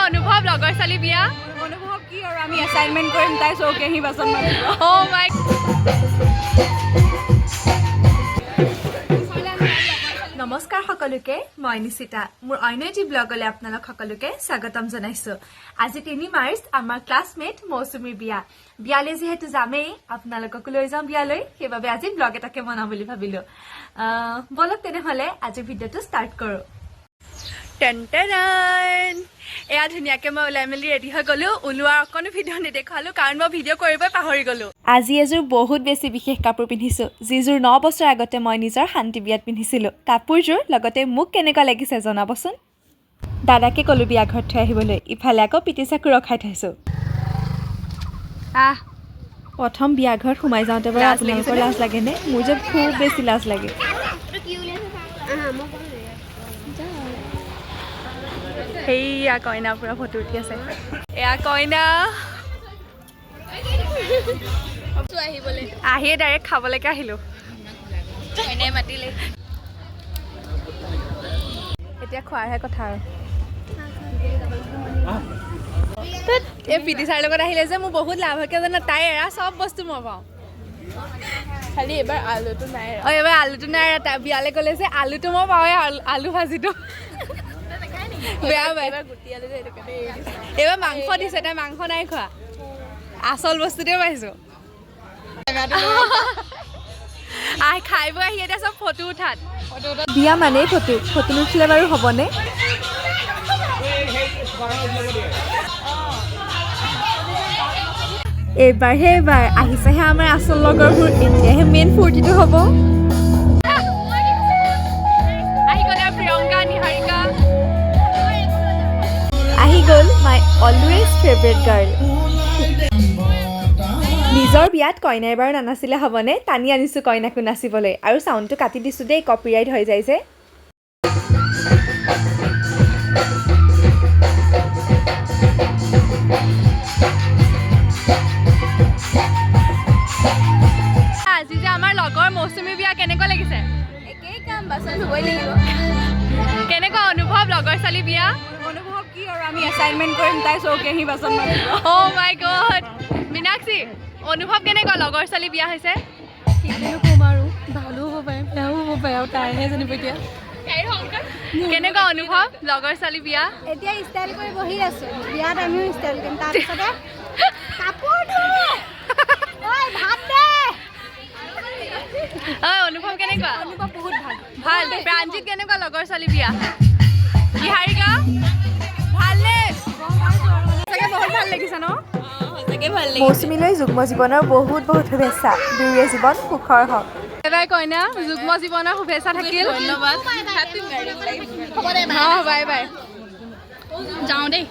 অনুভৱ লগৰ ছোৱালী বিয়া অনুভৱ কি আৰু আমি এছাইনমেণ্ট কৰিম তাই চৌকেহি বাচন মাজিব অ' মাই নমস্কাৰ সকলোকে মই নিশিতা মোৰ অন্য এটি ব্লগলৈ আপোনালোক সকলোকে স্বাগতম জনাইছো আজি 3 মাৰ্চ আমাৰ ক্লাছমেট মৌচুমীৰ বিয়ালৈ যেহেতু যামেই আপোনালোককো লৈ যাম বিয়ালৈ সেইবাবে আজি ব্লগ এটাকে বনাম বুলি ভাবিলো বলক তেনেহলে আজি ভিডিঅ'টো ষ্টাৰ্ট কৰো টেনটেন এয়া ধুনীয়াকে মই ওলাই মেলি ৰেডি হৈ গলো ওলোৱাৰ অকণো ভিডিঅ' নেদেখালো কাৰণ মই ভিডিঅ' কৰিবই পাহৰি গলো আজি এযোৰ বহুত বেছি বিশেষ কাপোৰ পিন্ধিছো যিযোৰ 9 বছৰ আগতে মই নিজৰ শান্তি বিয়াত পিন্ধিছিলো কাপোৰযোৰ লগতে মোক কেনেকুৱা লাগিছে জনাবচোন দাদাকে কলো বিয়া ঘৰত থৈ আহিবলৈ ইফালে আকৌ পিটিচাকু ৰখাই থৈছো প্ৰথম বিয়া ঘৰত সোমাই যাওঁতে বাৰু আপোনালোকৰ লাজ লাগেনে মোৰ যে খুব বেছি লাজ লাগে সেইয়া কইনা পুৰা ফটো উঠি আছে এয়া কইনা আহিয়ে ডাইৰেক্ট খাবলৈকে আহিলো কইনাই মাতিলে এতিয়া খোৱাৰহে কথা আৰু এই পিটি ছাৰ লগত আহিলে যে মোৰ বহুত লাভ হয় জানা তাই এৰা চব বস্তু মই পাওঁ খালি এবাৰ আলুটো নাই এবাৰ আলুটো নাই তাই বিয়ালৈ গ'লে যে আলুটো মই পাওঁৱে আলু ভাজিটো বেয়া পাই এইবাৰ মাংস দিছে তাই মাংস নাই খোৱা আচল বস্তুটোৱে পাইছো খাই বৈ আহি এতিয়া চব ফটো উঠাত বিয়া মানেই ফটো নুঠিলে বাৰু হ'বনে এইবাৰহে আহিছেহে আমাৰ আচল লগৰবোৰ এতিয়াহে মেইন ফূৰ্তিটো হ'ব আহি গ'ল মাই অলৱেজ ফেভৰেট গাৰ্ল নিজৰ বিয়াত কইনাই বাৰু নানাচিলে হ'বনে টানি আনিছোঁ কইনাকো নাচিবলৈ আৰু চাউণ্ডটো কাটি দিছোঁ দেই কপিৰাইট হৈ যায় যে আজি যে আমাৰ লগৰ মৌচুমী বিয়া কেনেকুৱা লাগিছে একেই কাম বাচন ধুবই লাগিব কেনেকুৱা অনুভৱ লগৰ ছোৱালী বিয়া অনুভৱ কি আৰু আমি এছাইনমেণ্ট কৰিম তাই চৌকেহি বাচন মাজিব অ' মাই গড মীনাক্ষী অনুভৱ কেনেকুৱা লগৰ ছোৱালী বিয়া হৈছে কিনো ক'ম আৰু ভালো হ'ব পাৰে বেয়াও হ'ব পাৰে আৰু তাইহে জানিব এতিয়া কেনেকুৱা অনুভৱ লগৰ ছোৱালী বিয়া এতিয়া ষ্টাইল কৰি বহি আছোঁ বিয়াত আমিও ষ্টাইল কৰিম তাৰপিছতে কাপোৰ ভাত দে অনুভৱ কেনেকুৱা অনুভৱ বহুত ভাল প্ৰাঞ্জিত কেনেকুৱা লগৰ ছোৱালী বিয়া বিহাৰিকা ভালনে চাগে বহুত ভাল লাগিছে ন মৌচুমীলৈ যুগ্ম জীৱনৰ বহুত শুভেচ্ছা দুয়োৰে জীৱন সুখৰ হওক এবাৰ কইনা যুগ্ম জীৱনৰ শুভেচ্ছা থাকিল ধন্যবাদ বাই বাই যাওঁ দেই